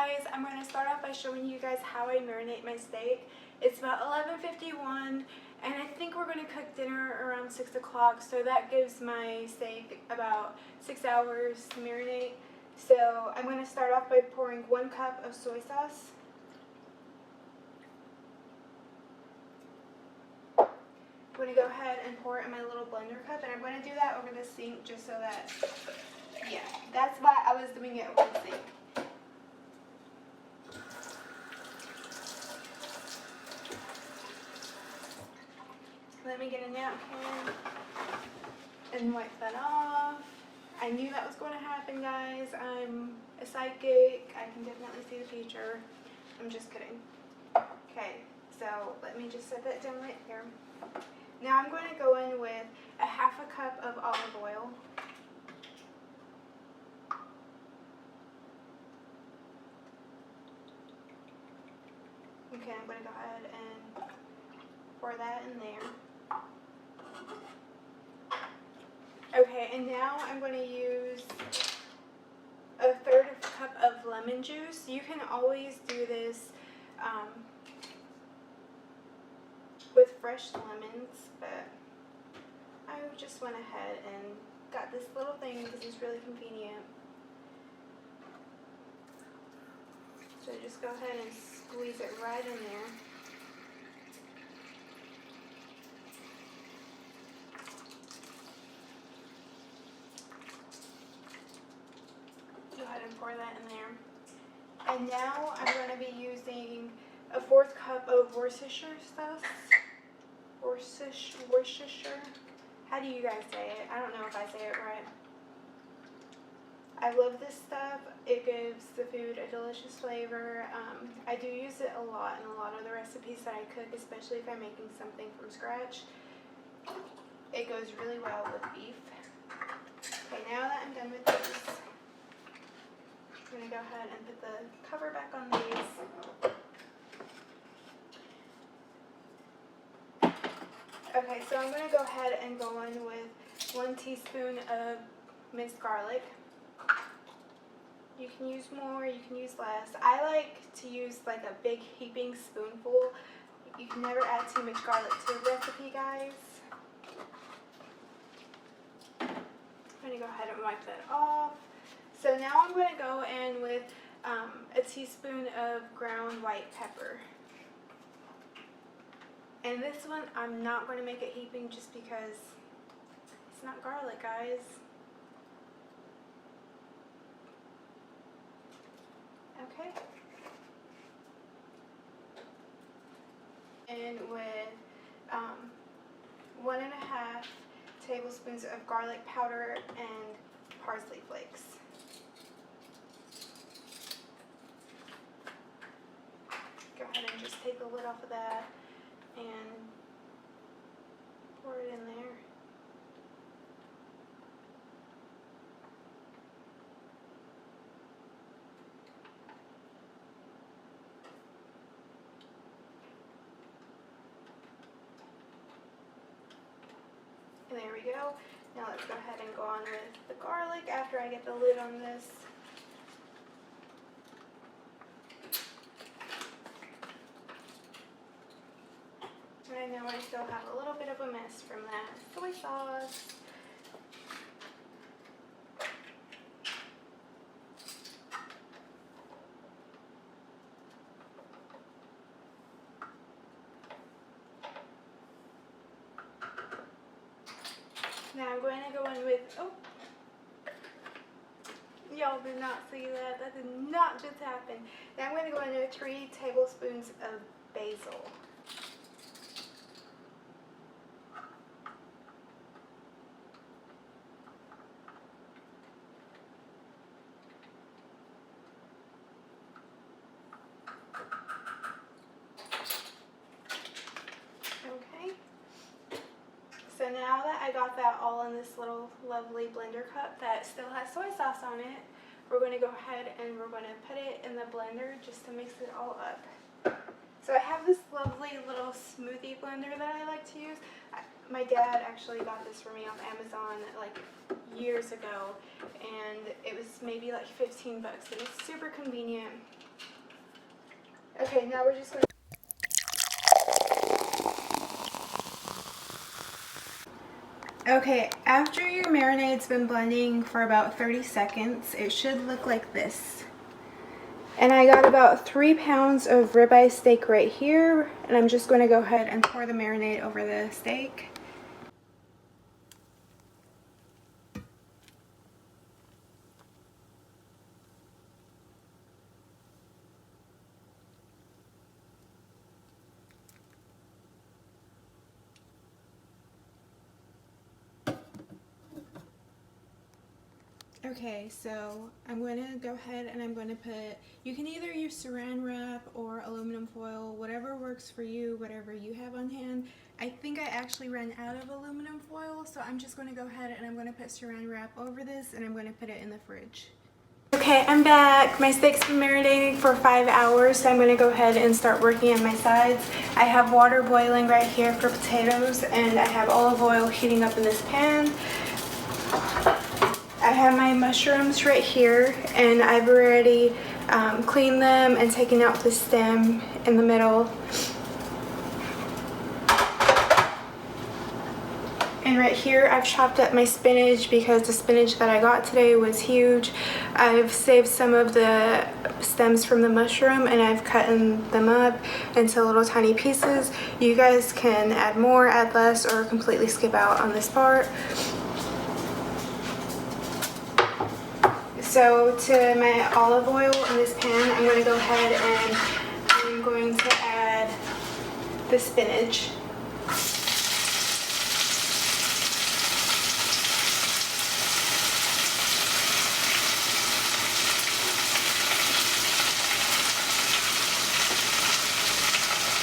guys, I'm going to start off by showing you guys how I marinate my steak. It's about 11:51 and I think we're going to cook dinner around 6 o'clock, so that gives my steak about 6 hours to marinate. So I'm going to start off by pouring 1 cup of soy sauce. I'm going to go ahead and pour it in my little blender cup, and I'm going to do that over the sink just so that, yeah, that's why I was doing it over the sink. Let me get a napkin and wipe that off. I knew that was going to happen, guys. I'm a psychic. I can definitely see the future. I'm just kidding. Okay, so let me just set that down right there. Now I'm going to go in with a ½ cup of olive oil. Okay, I'm going to go ahead and pour that in there. Okay, and now I'm going to use a 1/3 cup of lemon juice. You can always do this with fresh lemons, but I just went ahead and got this little thing because it's really convenient. So just go ahead and squeeze it right in there. Go ahead and pour that in there. And now I'm going to be using a 1/4 cup of Worcestershire sauce. Worcestershire. How do you guys say it? I don't know if I say it right. I love this stuff. It gives the food a delicious flavor. I do use it a lot in a lot of the recipes that I cook, especially if I'm making something from scratch. It goes really well with beef. Okay, now that I'm done with these, I'm going to go ahead and put the cover back on these. Okay, so I'm going to go ahead and go in with 1 teaspoon of minced garlic. You can use more, you can use less. I like to use like a big heaping spoonful. You can never add too much garlic to a recipe, guys. I'm going to go ahead and wipe that off. So now I'm going to go in with a teaspoon of ground white pepper. And this one, I'm not going to make it heaping just because it's not garlic, guys. Okay. And with 1½ tablespoons of garlic powder and parsley flakes. Go ahead and just take the lid off of that and pour it in there. And there we go. Now let's go ahead and go on with the garlic after I get the lid on this. And I know I still have a little bit of a mess from that soy sauce. Now I'm going to go in with, oh, y'all did not see that. That did not just happen. Now I'm going to go in with 3 tablespoons of basil. So now that I got that all in this little lovely blender cup that still has soy sauce on it, we're going to go ahead and we're going to put it in the blender just to mix it all up. So I have this lovely little smoothie blender that I like to use. My dad actually got this for me off Amazon like years ago, and it was maybe like 15 bucks. It was super convenient. Okay, now we're just going to... Okay, after your marinade's been blending for about 30 seconds, it should look like this. And I got about 3 pounds of ribeye steak right here, and I'm just going to go ahead and pour the marinade over the steak. Okay, so I'm going to go ahead and I'm going to put, you can either use saran wrap or aluminum foil, whatever works for you, whatever you have on hand. I think I actually ran out of aluminum foil, so I'm just going to go ahead and I'm going to put saran wrap over this and I'm going to put it in the fridge. Okay, I'm back. My steak's been marinating for 5 hours, so I'm going to go ahead and start working on my sides. I have water boiling right here for potatoes, and I have olive oil heating up in this pan. I have my mushrooms right here, and I've already cleaned them and taken out the stem in the middle. And right here I've chopped up my spinach because the spinach that I got today was huge. I've saved some of the stems from the mushroom and I've cut them up into little tiny pieces. You guys can add more, add less, or completely skip out on this part. So to my olive oil in this pan, I'm going to go ahead and I'm going to add the spinach.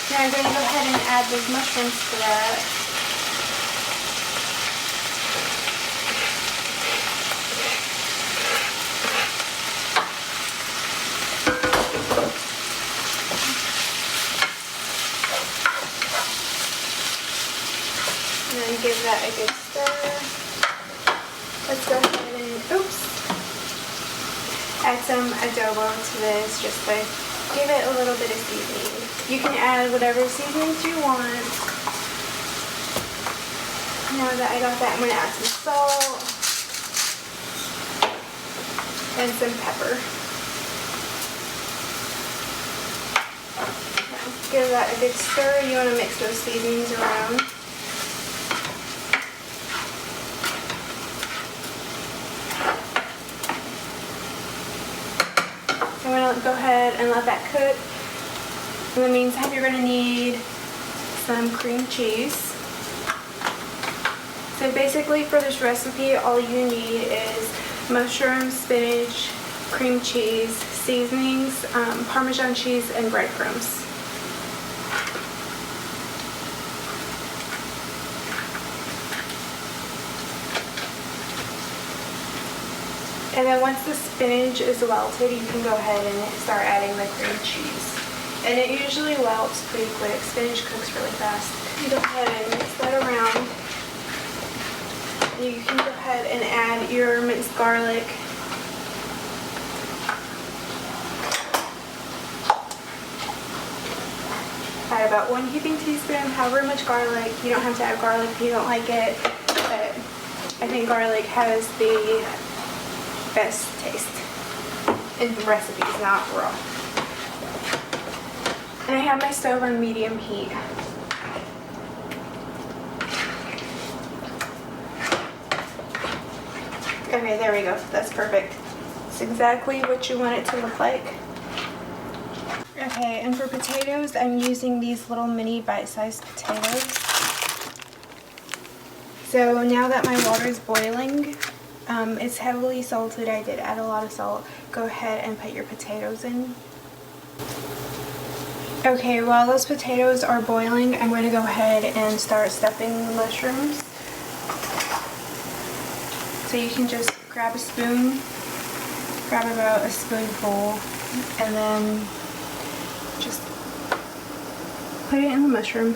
Now I'm going to go ahead and add those mushrooms to that. Give that a good stir. Let's go ahead and, add some adobo to this just to give it a little bit of seasoning. You can add whatever seasonings you want. Now that I got that, I'm going to add some salt and some pepper. Now, give that a good stir. You want to mix those seasonings around. I'm going to go ahead and let that cook. In the meantime, you're going to need some cream cheese. So basically for this recipe, all you need is mushrooms, spinach, cream cheese, seasonings, Parmesan cheese, and breadcrumbs. And then once the spinach is welted, you can go ahead and start adding the cream cheese. And it usually welts pretty quick. Spinach cooks really fast. You go ahead and mix that around. You can go ahead and add your minced garlic. Add about 1 heaping teaspoon, however much garlic. You don't have to add garlic if you don't like it, but I think garlic has the best taste in the recipes, not raw. And I have my stove on medium heat. Okay, there we go. That's perfect. It's exactly what you want it to look like. Okay, and for potatoes, I'm using these little mini bite-sized potatoes. So now that my water is boiling, it's heavily salted. I did add a lot of salt. Go ahead and put your potatoes in. Okay, while those potatoes are boiling, I'm going to go ahead and start stuffing the mushrooms. So you can just grab a spoon, grab about a spoonful, and then just put it in the mushroom.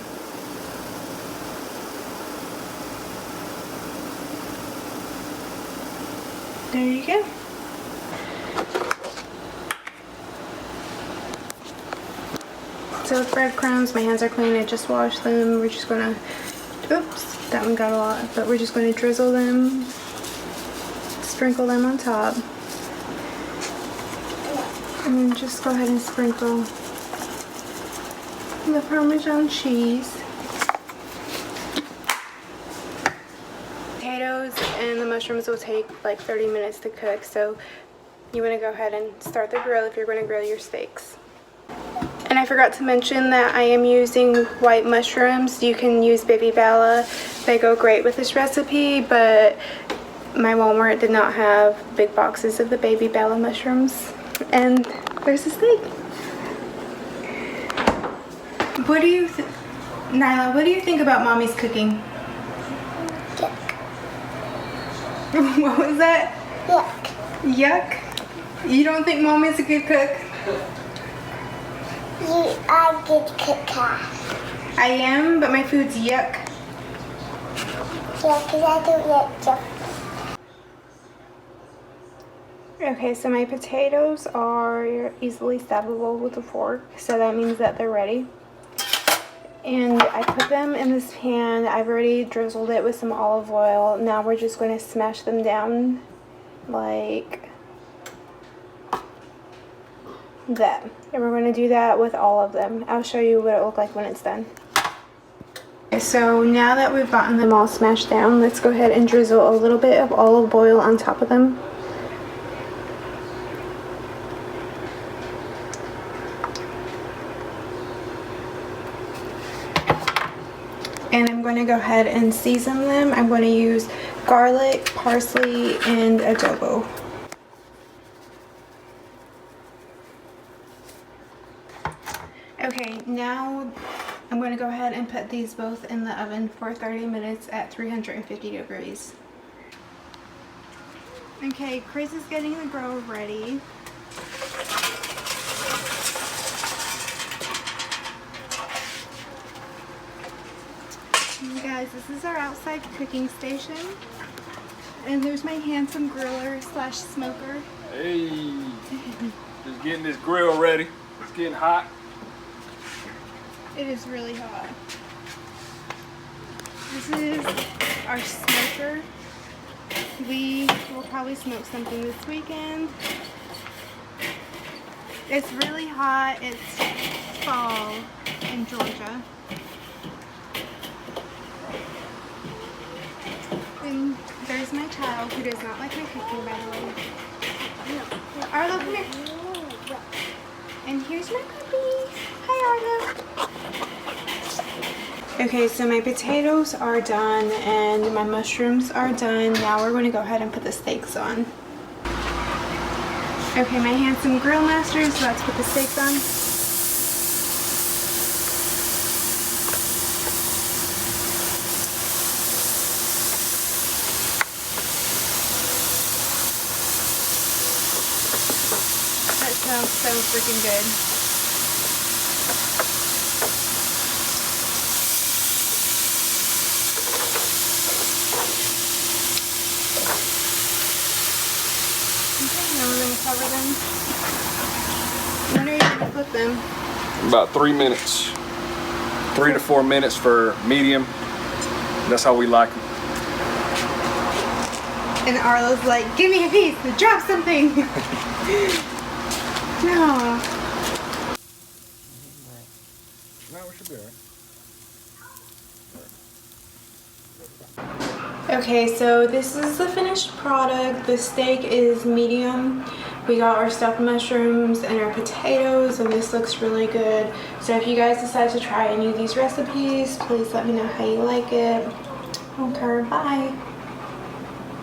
There you go. So with breadcrumbs, my hands are clean. I just washed them. We're just gonna, oops, that one got a lot, but we're just gonna drizzle them, sprinkle them on top, and then just go ahead and sprinkle the Parmesan cheese. Potatoes and the mushrooms will take like 30 minutes to cook, so you want to go ahead and start the grill if you're going to grill your steaks. And I forgot to mention that I am using white mushrooms. You can use baby bala. They go great with this recipe, but my Walmart did not have big boxes of the baby bala mushrooms. And there's the steak. What do you Nyla, what do you think about Mommy's cooking? Yuck. What was that? Yuck. Yuck? You don't think Mommy's a good cook? You are a good cooker. I am, but my food's yuck. Yeah, because I don't like yuck. Okay, so my potatoes are easily stabbable with a fork, so that means that they're ready. And I put them in this pan. I've already drizzled it with some olive oil. Now we're just going to smash them down like that. And we're going to do that with all of them. I'll show you what it looks like when it's done. Okay, so now that we've gotten them all smashed down, let's go ahead and drizzle a little bit of olive oil on top of them. And I'm going to go ahead and season them. I'm going to use garlic, parsley, and adobo. Okay, now I'm going to go ahead and put these both in the oven for 30 minutes at 350 degrees. Okay, Chris is getting the grill ready. Guys, this is our outside cooking station, and there's my handsome griller / smoker. Hey, just getting this grill ready. It's getting hot. It is really hot. This is our smoker. We will probably smoke something this weekend. It's really hot. It's fall in Georgia. And there's my child who does not like my cooking, by the way. Arlo, come here. And here's my puppy. Hi, Arlo. Okay, so my potatoes are done and my mushrooms are done. Now we're going to go ahead and put the steaks on. Okay, my handsome grill master is about to put the steaks on. Smells so freaking good. Okay, now we're going to cover them. When are you going to flip them? About 3 minutes. 3 to 4 minutes for medium. That's how we like them. And Arlo's like, give me a piece, drop something. No. No, we should be alright. Okay, so this is the finished product. The steak is medium. We got our stuffed mushrooms and our potatoes, and this looks really good. So if you guys decide to try any of these recipes, please let me know how you like it. Okay, bye.